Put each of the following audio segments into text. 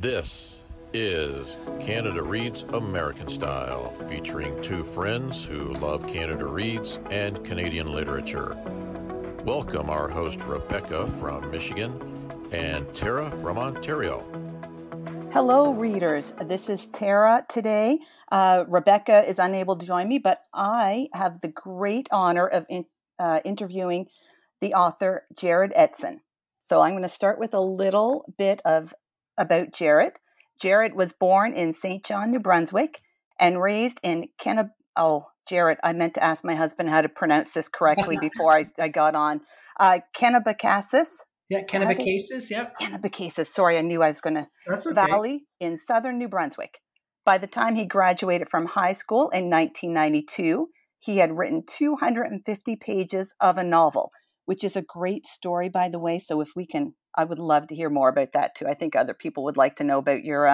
This is Canada Reads American Style, featuring two friends who love Canada Reads and Canadian literature. Welcome our host Rebecca from Michigan and Tara from Ontario. Hello, readers. This is Tara today. Rebecca is unable to join me, but I have the great honor of interviewing the author, Jerrod Edson. So I'm going to start with a little bit about Jerrod. Jerrod was born in St. John, New Brunswick, and raised in Jerrod, I meant to ask my husband how to pronounce this correctly before I got on. Kennebecasis. Yeah, Kennebecasis, yep. Kennebecasis. Sorry, I knew I was going to. That's okay. Valley in southern New Brunswick. By the time he graduated from high school in 1992, he had written 250 pages of a novel, which is a great story, by the way. So if we can, I would love to hear more about that too. I think other people would like to know about your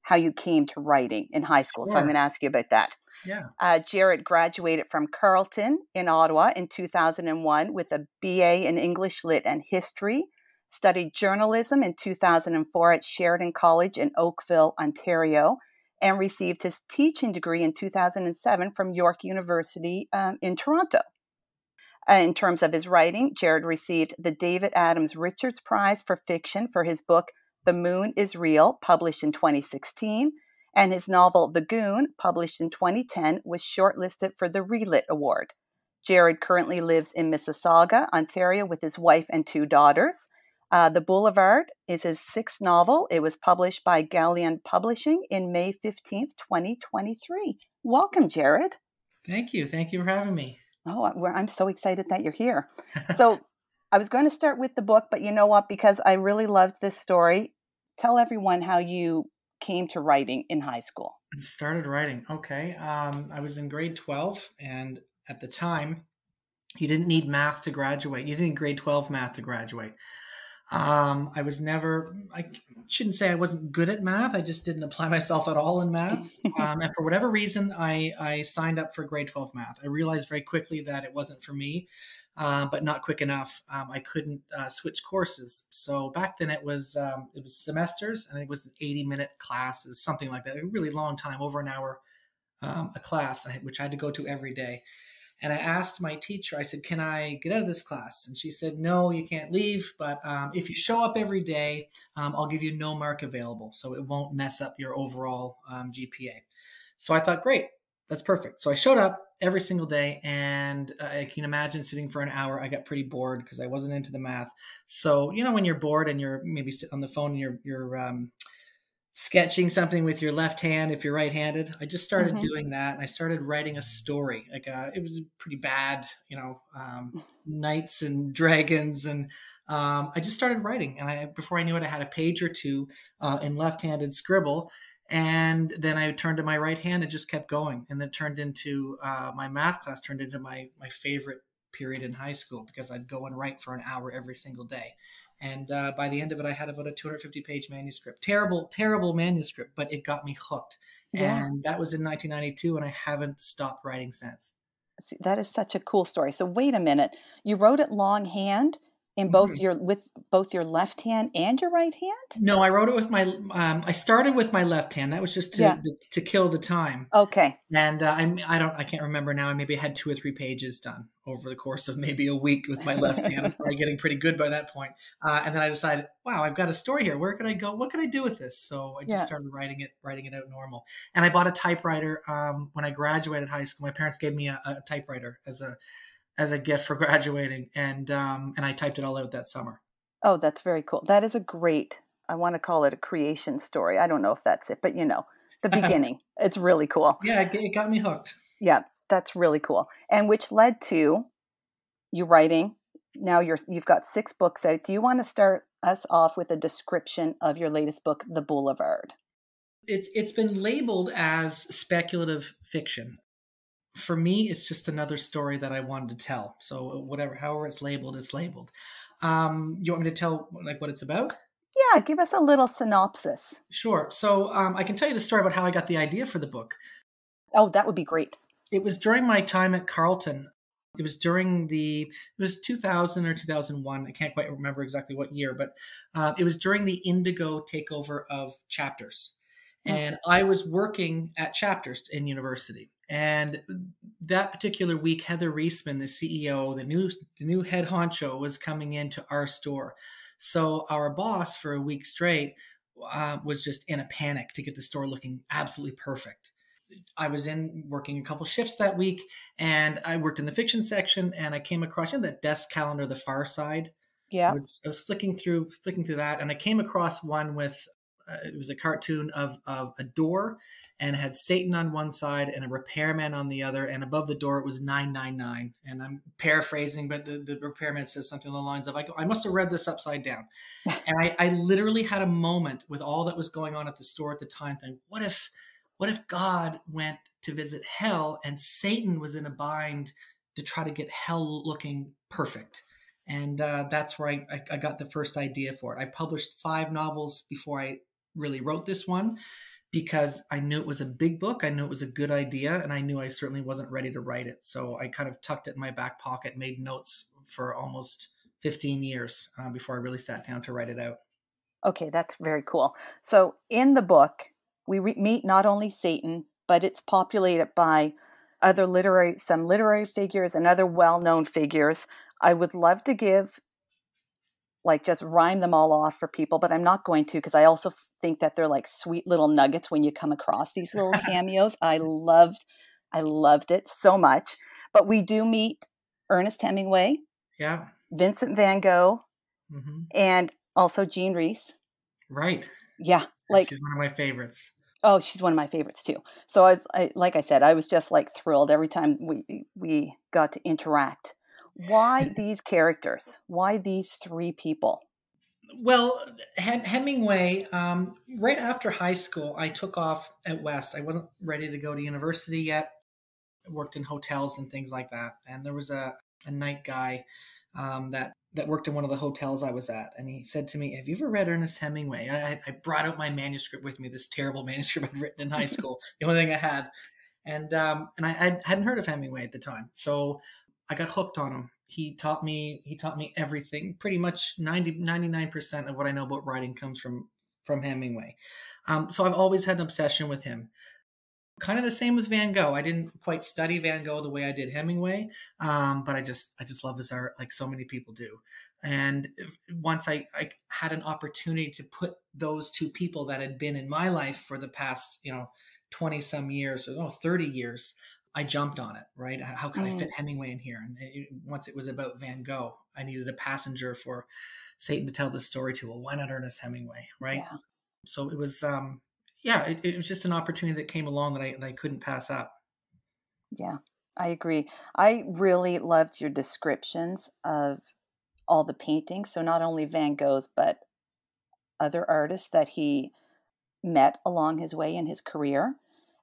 how you came to writing in high school. Sure. So I'm going to ask you about that. Yeah. Jerrod graduated from Carleton in Ottawa in 2001 with a BA in English Lit and History, studied journalism in 2004 at Sheridan College in Oakville, Ontario, and received his teaching degree in 2007 from York University in Toronto. In terms of his writing, Jerrod received the David Adams Richards Prize for Fiction for his book, The Moon is Real, published in 2016, and his novel, The Goon, published in 2010, was shortlisted for the ReLit Award. Jerrod currently lives in Mississauga, Ontario, with his wife and two daughters. The Boulevard is his sixth novel. It was published by Galleon Publishing in May 15th, 2023. Welcome, Jerrod. Thank you. Thank you for having me. Oh, I'm so excited that you're here. So I was going to start with the book, but you know what? Because I really loved this story, tell everyone how you came to writing in high school. Started writing. Okay. I was in grade 12, and at the time, you didn't need math to graduate. You didn't need grade 12 math to graduate. I shouldn't say I wasn't good at math. I just didn't apply myself at all in math. And for whatever reason, I signed up for grade 12 math. I realized very quickly that it wasn't for me, but not quick enough. I couldn't switch courses. So back then it was semesters, and it was an 80-minute classes, something like that. A really long time, over an hour a class, which I had to go to every day. And I asked my teacher, I said, can I get out of this class? And she said, no, you can't leave. But if you show up every day, I'll give you no mark available. So it won't mess up your overall GPA. So I thought, great, that's perfect. So I showed up every single day. And I can imagine sitting for an hour. I got pretty bored because I wasn't into the math. So, when you're bored and you're maybe sitting on the phone and you're sketching something with your left hand if you're right-handed. I just started doing that, and I started writing a story. It was pretty bad, knights and dragons, and I just started writing. And before I knew it, I had a page or two in left-handed scribble, and then I turned to my right hand and just kept going. And it turned into my math class turned into my favorite period in high school, because I'd go and write for an hour every single day. And by the end of it, I had about a 250-page manuscript. Terrible manuscript, but it got me hooked. Yeah. And that was in 1992, and I haven't stopped writing since. See, that is such a cool story. So wait a minute. You wrote it longhand in with both your left hand and your right hand? No, I wrote it with my. I started with my left hand. That was just to kill the time. Okay. And I can't remember now. I maybe had 2 or 3 pages done over the course of maybe a week with my left hand. I was probably getting pretty good by that point. And then I decided, wow, I've got a story here. Where can I go? What can I do with this? So I just started writing it out normal. And I bought a typewriter when I graduated high school. My parents gave me a typewriter as a gift for graduating, and I typed it all out that summer. Oh, that's very cool. That is a great, I want to call it a creation story. I don't know if that's it, but the beginning. It's really cool. Yeah, it got me hooked. Yeah, that's really cool. And which led to you writing. Now you've got 6 books out. Do you want to start us off with a description of your latest book, The Boulevard? It's been labeled as speculative fiction. For me, it's just another story that I wanted to tell. So however it's labeled, it's labeled. You want me to tell what it's about? Yeah, give us a little synopsis. Sure. So I can tell you the story about how I got the idea for the book. Oh, that would be great. It was during my time at Carleton It was during it was 2000 or 2001. I can't quite remember exactly what year, but it was during the Indigo takeover of Chapters. And I was working at Chapters in university. And that particular week, Heather Reisman, the CEO, the new head honcho, was coming into our store. So our boss for a week straight was just in a panic to get the store looking absolutely perfect. I was working a couple shifts that week, and I worked in the fiction section, and I came across that desk calendar, The Far Side. Yeah. I was flicking through that, and I came across one with it was a cartoon of a door, and it had Satan on one side and a repairman on the other, and above the door it was 999. And I'm paraphrasing, but the repairman says something along the lines of, I must have read this upside down. And I literally had a moment with all that was going on at the store at the time, thinking, what if God went to visit hell and Satan was in a bind to try to get hell looking perfect? And that's where I got the first idea for it. I published 5 novels before I really wrote this one, because I knew it was a big book. I knew it was a good idea, and I knew I certainly wasn't ready to write it. So I kind of tucked it in my back pocket, made notes for almost 15 years before I really sat down to write it out. Okay, that's very cool. So in the book, we meet not only Satan, but it's populated by some literary figures and other well-known figures. I would love to just rhyme them all off for people, but I'm not going to, because I also think that they're like sweet little nuggets when you come across these little cameos. I loved it so much. But we do meet Ernest Hemingway, yeah, Vincent van Gogh, and also Jean Rhys. Right. Yeah. She's one of my favorites. Oh, she's one of my favorites too. So like I said, I was just like thrilled every time we got to interact. Why these characters? Why these 3 people? Well, Hemingway, right after high school, I took off at West. I wasn't ready to go to university yet. I worked in hotels and things like that. And there was a night guy that worked in one of the hotels I was at. And he said to me, have you ever read Ernest Hemingway? I brought out my manuscript with me, this terrible manuscript I'd written in high school, the only thing I had. And I hadn't heard of Hemingway at the time. So I got hooked on him. He taught me everything. Pretty much 99% of what I know about writing comes from Hemingway. So I've always had an obsession with him. Kind of the same with Van Gogh. I didn't quite study Van Gogh the way I did Hemingway, but I just love his art like so many people do. And once I had an opportunity to put those 2 people that had been in my life for the past 20 some years, or 30 years, I jumped on it, right? How can I fit Hemingway in here? And once it was about Van Gogh, I needed a passenger for Satan to tell the story to. Well, why not Ernest Hemingway, right? Yeah. So it was, it was just an opportunity that came along that I couldn't pass up. Yeah, I agree. I really loved your descriptions of all the paintings. So not only Van Gogh's, but other artists that he met along his way in his career.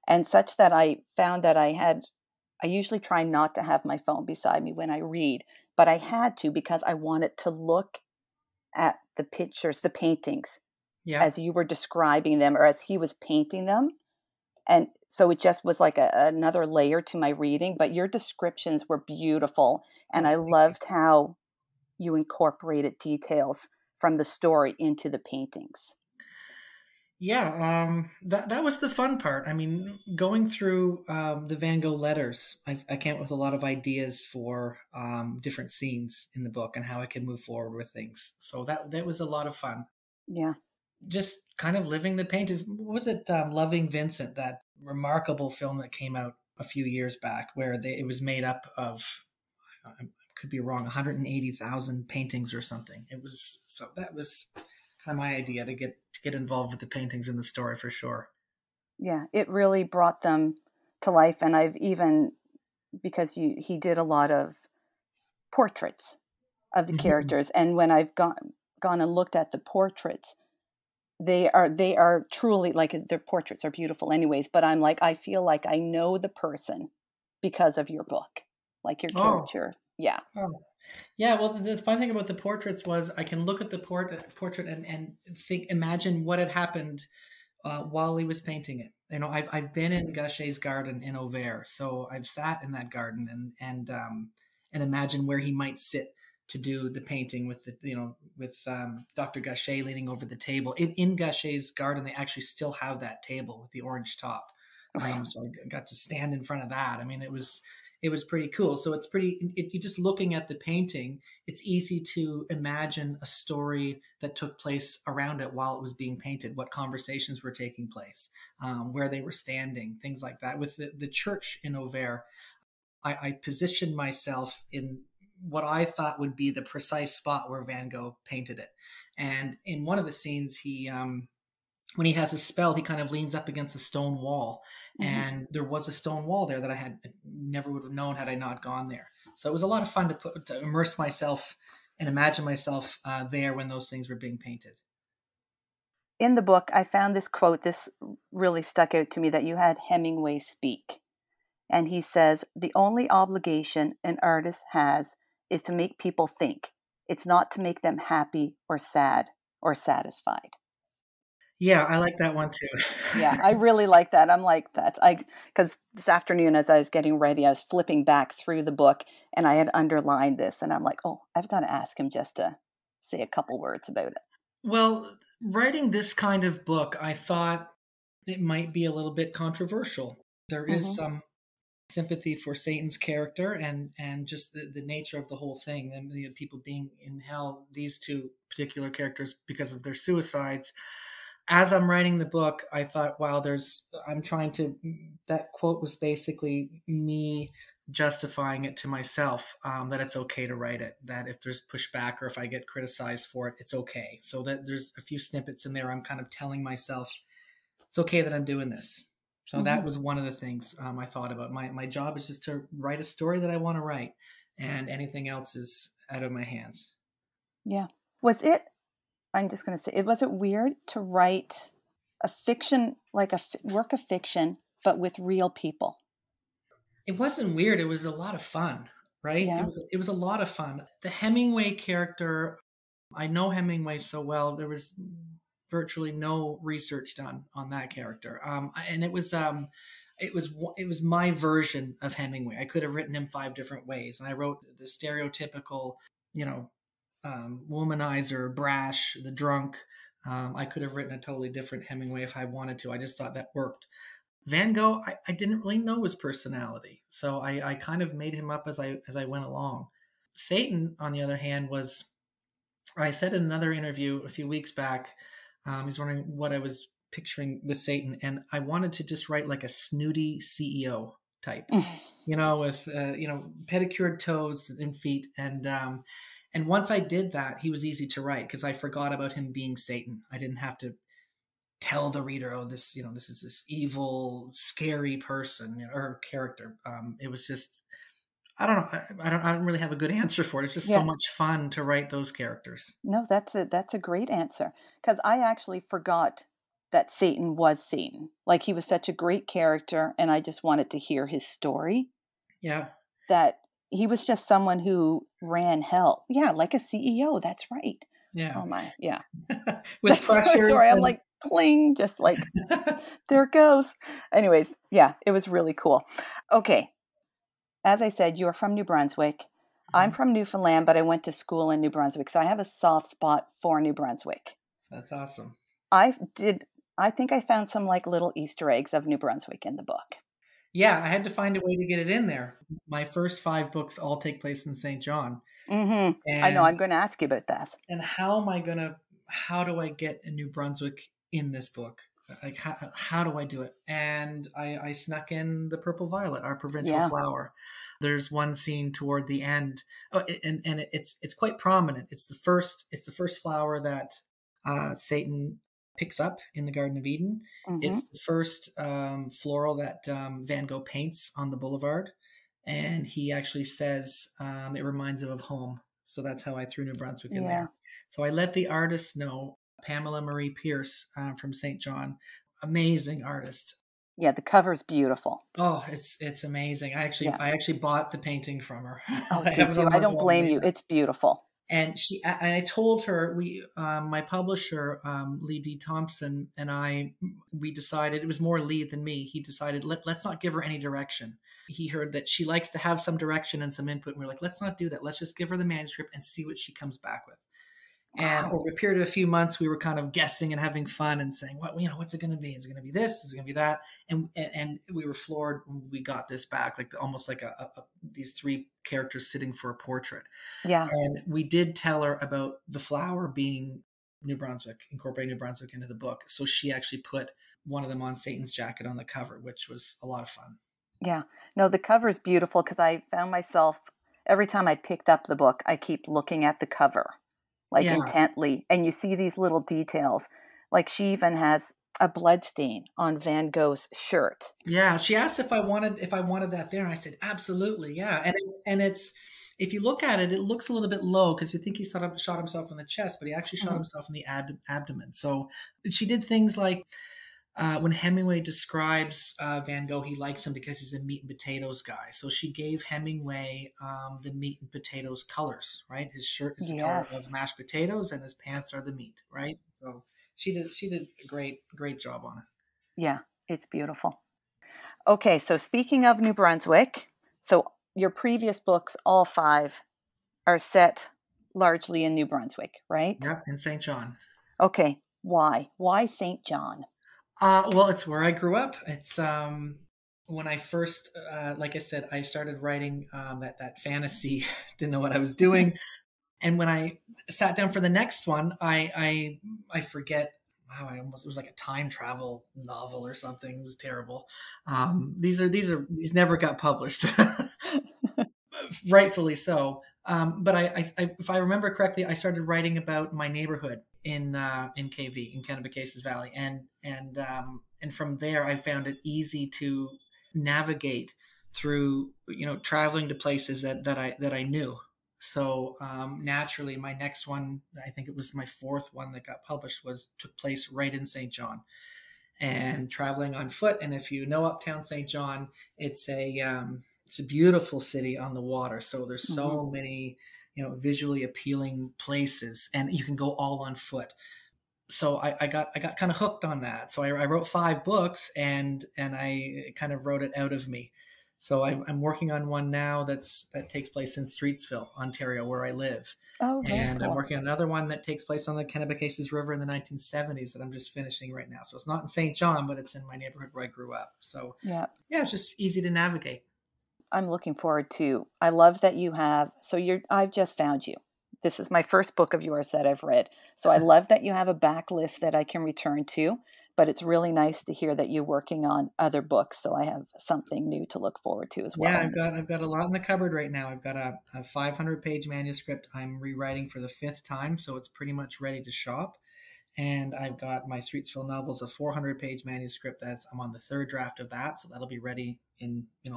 And such that I found that I usually try not to have my phone beside me when I read, but I had to, because I wanted to look at the pictures, the paintings, as you were describing them or as he was painting them. And so it just was like another layer to my reading, but your descriptions were beautiful. And I loved how you incorporated details from the story into the paintings. Yeah, that was the fun part. I mean, going through the Van Gogh letters, I came up with a lot of ideas for different scenes in the book and how I could move forward with things. So that was a lot of fun. Yeah. Just kind of living the paintings. What was it? Loving Vincent, that remarkable film that came out a few years back, where it was made up of, I could be wrong, 180,000 paintings or something. That was kind of my idea to get involved with the paintings in the story, for sure. Yeah, it really brought them to life. And I've even, because he did a lot of portraits of the characters. And when I've gone and looked at the portraits, they are truly, like, their portraits are beautiful anyways, but I'm like, I feel like I know the person because of your book, like your character. Yeah. Oh. Yeah, well, the fun thing about the portraits was I can look at the portrait and imagine what had happened while he was painting it. I've been in Gaucher's garden in Auvers, so I've sat in that garden and and imagine where he might sit to do the painting with Dr. Gachet leaning over the table. In Gachet's garden, they actually still have that table with the orange top. So I got to stand in front of that. I mean, it was pretty cool. So you just looking at the painting, it's easy to imagine a story that took place around it while it was being painted, what conversations were taking place, where they were standing, things like that. With the church in Auvers, I positioned myself in what I thought would be the precise spot where Van Gogh painted it. And in one of the scenes, when he has a spell, he kind of leans up against a stone wall. Mm-hmm. And there was a stone wall there that I never would have known had I not gone there. So it was a lot of fun to immerse myself and imagine myself there when those things were being painted. In the book, I found this quote. This really stuck out to me, that you had Hemingway speak. And he says, "The only obligation an artist has is to make people think. It's not to make them happy or sad or satisfied." Yeah, I like that one too. Yeah, I really like that. I'm like that. Because this afternoon, as I was getting ready, I was flipping back through the book and I had underlined this, and I'm like, oh, I've got to ask him just to say a couple words about it. Well, writing this kind of book, I thought it might be a little bit controversial. There is some sympathy for Satan's character and just the nature of the whole thing, and the people being in hell, these two particular characters, because of their suicides. As I'm writing the book, I thought, wow, that quote was basically me justifying it to myself, that it's okay to write it, that if there's pushback or if I get criticized for it, it's okay. So that there's a few snippets in there. I'm kind of telling myself it's okay that I'm doing this. So that was one of the things I thought about. My job is just to write a story that I want to write, and anything else is out of my hands. Yeah. I'm just going to say, was it weird to write a fiction, like a work of fiction, but with real people? It wasn't weird. It was a lot of fun, right? Yeah. It was a lot of fun. The Hemingway character, I know Hemingway so well. There was virtually no research done on that character. And it was my version of Hemingway. I could have written him 5 different ways. And I wrote the stereotypical, womanizer, brash, the drunk. I could have written a totally different Hemingway if I wanted to. I just thought that worked. Van Gogh, I didn't really know his personality. So I kind of made him up as I went along. Satan, on the other hand, I said in another interview a few weeks back, he's wondering what I was picturing with Satan. And I wanted to just write like a snooty CEO type, with, pedicured toes and feet. And once I did that, he was easy to write because I forgot about him being Satan. I didn't have to tell the reader, oh, this is this evil, scary person or character. It was just, I don't know. I don't really have a good answer for it. It's just so much fun to write those characters. No, that's a great answer, because I actually forgot that Satan was Satan. Like, he was such a great character, and I just wanted to hear his story. Yeah. That he was just someone who ran hell. Yeah, like a CEO. That's right. Yeah. Oh my. Yeah. With pressures. Sorry, I'm like cling, just like there it goes. Anyways, yeah, it was really cool. Okay. As I said, you're from New Brunswick. I'm from Newfoundland, but I went to school in New Brunswick, so I have a soft spot for New Brunswick. That's awesome. I think I found some like little Easter eggs of New Brunswick in the book. Yeah, I had to find a way to get it in there. My first 5 books all take place in St. John. Mm-hmm. I know. I'm going to ask you about that. And how do I get a New Brunswick in this book? Like, how do I do it? And I snuck in the purple violet, our provincial flower. There's one scene toward the end. Oh, and it's quite prominent. It's the first flower that Satan picks up in the Garden of Eden. It's the first floral that Van Gogh paints on the Boulevard. And he actually says it reminds him of home. So that's how I threw New Brunswick in there. So I let the artist know, Pamela Marie Pierce from St. John, amazing artist. Yeah, the cover's beautiful. Oh, it's amazing. I actually bought the painting from her. Oh, did you? I don't blame you. It's beautiful. And I told her, my publisher, Lee D. Thompson, and we decided, it was more Lee than me. He decided, let's not give her any direction. He heard that she likes to have some direction and some input. And we're like, let's not do that. Let's just give her the manuscript and see what she comes back with. And over a period of a few months, we were kind of guessing and having fun and saying, what's it going to be? Is it going to be this? Is it going to be that? And we were floored when we got this back, like almost like these three characters sitting for a portrait. Yeah. And we did tell her about the flower being New Brunswick, incorporating New Brunswick into the book. So she actually put one of them on Satan's jacket on the cover, which was a lot of fun. Yeah. No, the cover is beautiful because I found myself, every time I picked up the book, I keep looking at the cover. Intently, and you see these little details. Like she even has a blood stain on Van Gogh's shirt. Yeah, she asked if I wanted that there, and I said absolutely, yeah. And it's if you look at it, it looks a little bit low because you think he shot himself in the chest, but he actually shot himself in the abdomen. So she did things like when Hemingway describes Van Gogh, he likes him because he's a meat and potatoes guy. So she gave Hemingway the meat and potatoes colors, right? His shirt is the color of mashed potatoes and his pants are the meat, right? So she did a great job on it. Yeah, it's beautiful. Okay, so speaking of New Brunswick, so your previous books, all 5, are set largely in New Brunswick, right? Yep, in St. John. Okay, why? Why St. John? Well, it's where I grew up. It's when I first, like I said, I started writing that fantasy. Didn't know what I was doing, and when I sat down for the next one, I forget. Wow, it was like a time travel novel or something. It was terrible. These never got published, rightfully so. But I, if I remember correctly, I started writing about my neighborhood in KV, in Kennebecasis Valley, and from there I found it easy to navigate through, traveling to places that I knew. So naturally, my next one, I think it was my 4th one that got published, took place right in St. John, and traveling on foot. And if you know Uptown St. John, it's a beautiful city on the water. So there's so many, visually appealing places, and you can go all on foot. So I got kind of hooked on that. So I wrote 5 books, and I kind of wrote it out of me. So I'm working on one now that takes place in Streetsville, Ontario, where I live. Oh, and cool. I'm working on another one that takes place on the Kennebecasis River in the 1970s that I'm just finishing right now. So it's not in St. John, but it's in my neighborhood where I grew up. So yeah, it's just easy to navigate. I'm looking forward to. I love that you have. So I've just found you. This is my first book of yours that I've read. So I love that you have a backlist that I can return to, but it's really nice to hear that you're working on other books. So I have something new to look forward to as well. Yeah, I've got a lot in the cupboard right now. I've got a 500-page manuscript I'm rewriting for the 5th time. So it's pretty much ready to shop. And I've got my Streetsville novels, a 400-page manuscript I'm on the 3rd draft of that. So that'll be ready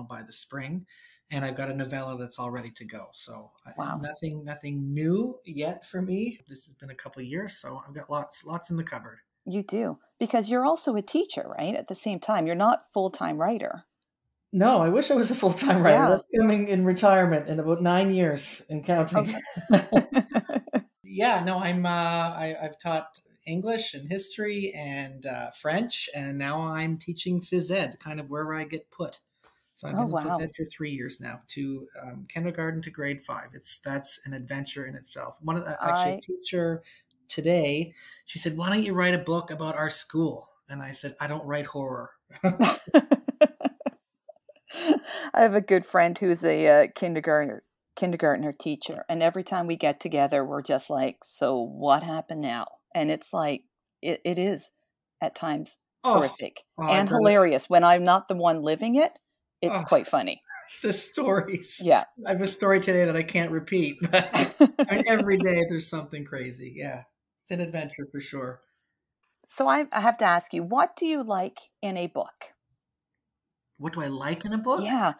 by the spring. And I've got a novella that's all ready to go. So wow. Nothing new yet for me. This has been a couple of years, so I've got lots in the cupboard. You do, because you're also a teacher, right? At the same time, you're not full-time writer. No, I wish I was a full-time writer. Yeah. That's coming in retirement in about 9 years and counting. Okay. Yeah, no, I've taught English and history and French, and now I'm teaching phys ed, kind of where I get put. So I've been in phys ed for 3 years now, to kindergarten to grade 5. That's an adventure in itself. A teacher today, she said, "Why don't you write a book about our school?" And I said, "I don't write horror." I have a good friend who's a kindergartner teacher, and every time we get together, we're just like, "So what happened now?" And it's like it is at times horrific and hilarious. When I'm not the one living it, it's quite funny. The stories. Yeah. I have a story today that I can't repeat, but every day there's something crazy. Yeah. It's an adventure for sure. So I have to ask you, what do you like in a book? What do I like in a book? Yeah.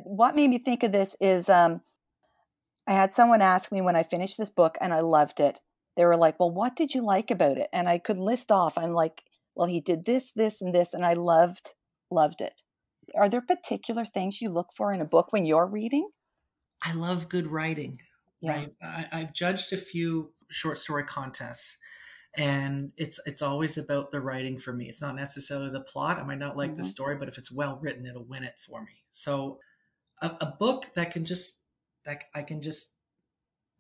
What made me think of this is I had someone ask me when I finished this book and I loved it. They were like, "Well, what did you like about it?" And I could list off. I'm like, "Well, he did this, this, and this," and I loved it. Are there particular things you look for in a book when you're reading? I love good writing. Yeah. right? I've judged a few short story contests, and it's always about the writing for me. It's not necessarily the plot. I might not like the story, but if it's well written, it'll win it for me. So a book that I can just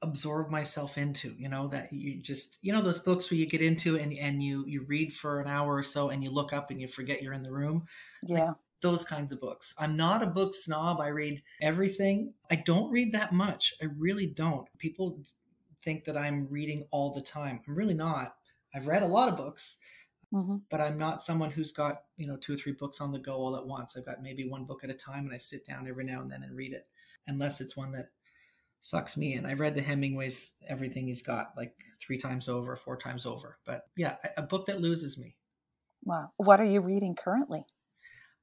absorb myself into, that you just, those books where you get into and you read for an hour or so and you look up and you forget you're in the room. Yeah. Like those kinds of books. I'm not a book snob. I read everything. I don't read that much. I really don't. People think that I'm reading all the time. I'm really not. I've read a lot of books, but I'm not someone who's got, 2 or 3 books on the go all at once. I've got maybe one book at a time, and I sit down every now and then and read it, unless it's one that sucks me in. I've read the Hemingway's everything he's got like 3 times over, 4 times over. But yeah, a book that loses me. Wow. What are you reading currently?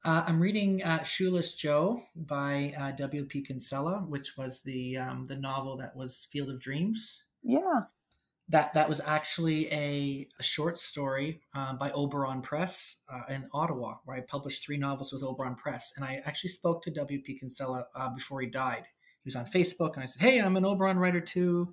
I'm reading Shoeless Joe by W.P. Kinsella, which was the novel that was Field of Dreams. Yeah. That was actually a short story by Oberon Press in Ottawa, where I published 3 novels with Oberon Press. And I actually spoke to W.P. Kinsella before he died. He was on Facebook, and I said, "Hey, I'm an Oberon writer too."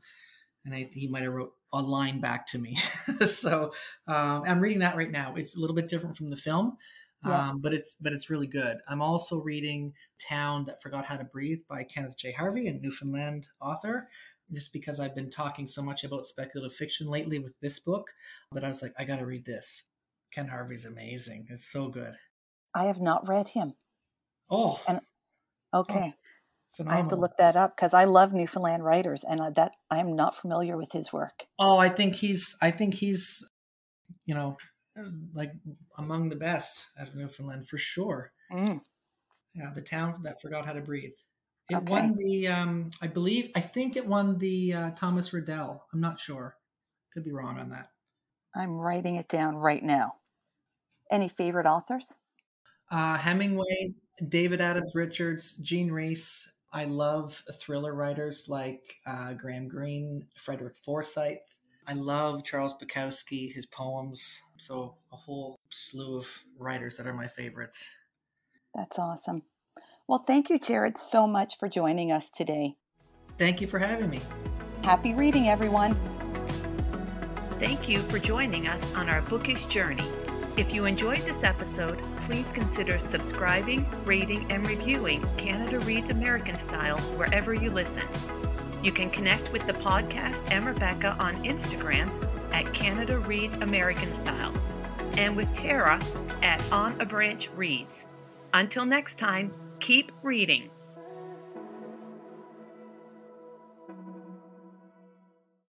And he might have wrote a line back to me. So I'm reading that right now. It's a little bit different from the film, but it's really good. I'm also reading Town That Forgot How to Breathe by Kenneth J. Harvey, a Newfoundland author, just because I've been talking so much about speculative fiction lately with this book that I was like, I got to read this. Ken Harvey's amazing. It's so good. I have not read him. Oh. Okay. Phenomenal. I have to look that up because I love Newfoundland writers, and that I am not familiar with his work. Oh, I think he's, like among the best out of Newfoundland for sure. Yeah, The Town That Forgot How to Breathe. It won the, I think it won the Thomas Riddell. I'm not sure. Could be wrong on that. I'm writing it down right now. Any favorite authors? Hemingway, David Adams Richards, Jean Reese. I love thriller writers like Graham Greene, Frederick Forsyth. I love Charles Bukowski, his poems. So a whole slew of writers that are my favorites. That's awesome. Well, thank you, Jerrod, so much for joining us today. Thank you for having me. Happy reading, everyone. Thank you for joining us on our bookish journey. If you enjoyed this episode, please consider subscribing, rating, and reviewing Canada Reads American Style wherever you listen. You can connect with the podcast and Rebecca on Instagram at Canada Reads American Style and with Tara at On a Branch Reads. Until next time, keep reading.